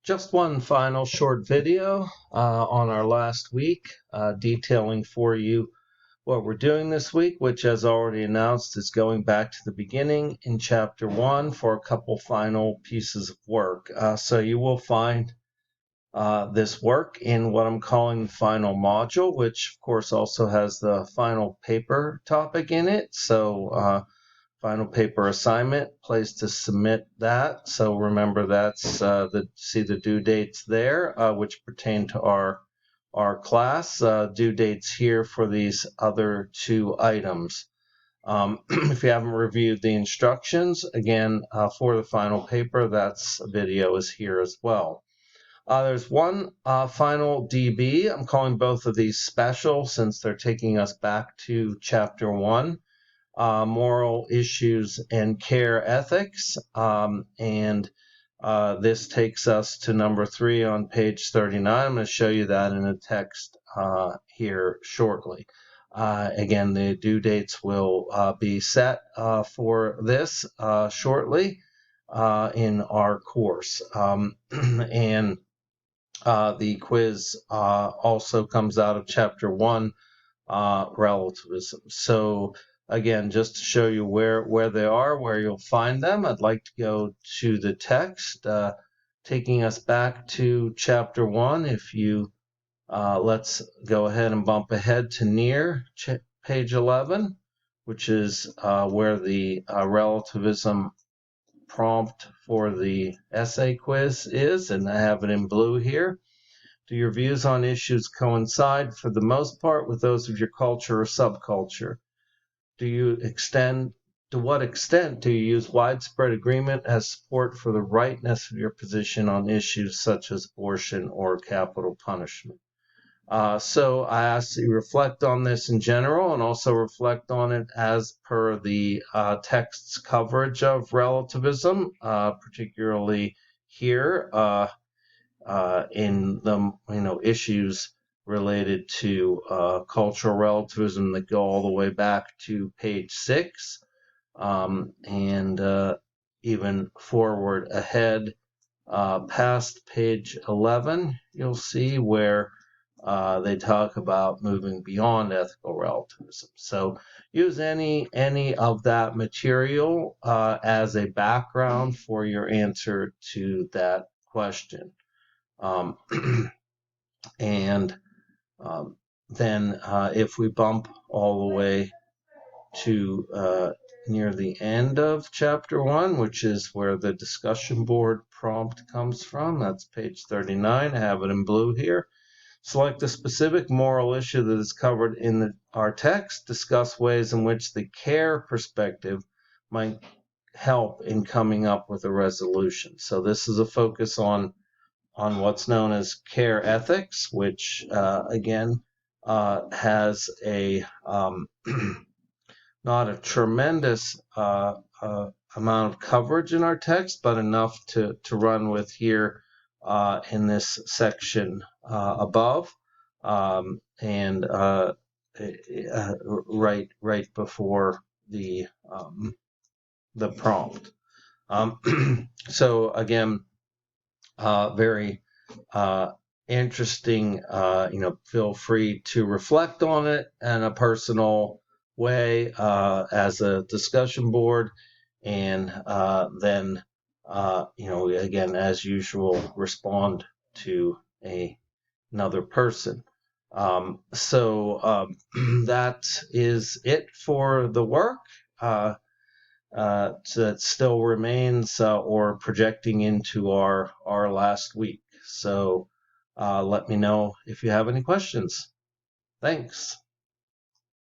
Just one final short video on our last week, detailing for you what we're doing this week, which, as already announced, is going back to the beginning in Chapter 1 for a couple final pieces of work. So you will find this work in what I'm calling the final module, which, of course, also has the final paper topic in it. So final paper assignment, place to submit that. So remember that's see the due dates there, which pertain to our class. Due dates here for these other two items. If you haven't reviewed the instructions, again, for the final paper, that's video is here as well. There's one final DB. I'm calling both of these special since they're taking us back to Chapter 1. Moral issues and care ethics, and this takes us to number 3 on page 39. I'm going to show you that in a text here shortly. Again, the due dates will be set for this shortly in our course, and the quiz also comes out of Chapter 1, relativism. So again, just to show you where they are, where you'll find them, I'd like to go to the text, taking us back to Chapter 1. If you, let's go ahead and bump ahead to near page 11, which is where the relativism prompt for the essay quiz is, and I have it in blue here. Do your views on issues coincide for the most part with those of your culture or subculture? To what extent do you use widespread agreement as support for the rightness of your position on issues such as abortion or capital punishment? So I ask that you reflect on this in general and also reflect on it as per the text's coverage of relativism, particularly here in the issues related to cultural relativism that go all the way back to page 6, and even forward ahead past page 11, you'll see where they talk about moving beyond ethical relativism. So use any of that material as a background for your answer to that question. And then if we bump all the way to near the end of Chapter 1, which is where the discussion board prompt comes from, that's page 39. I have it in blue here. Select a specific moral issue that is covered in our text. Discuss ways in which the care perspective might help in coming up with a resolution. So this is a focus on what's known as care ethics, which again has a not a tremendous amount of coverage in our text, but enough to run with here in this section above, and right before the prompt. So again, very interesting. Feel free to reflect on it in a personal way as a discussion board, and then again, as usual, respond to another person. So that is it for the work. That still remains or projecting into our last week. So let me know if you have any questions. Thanks.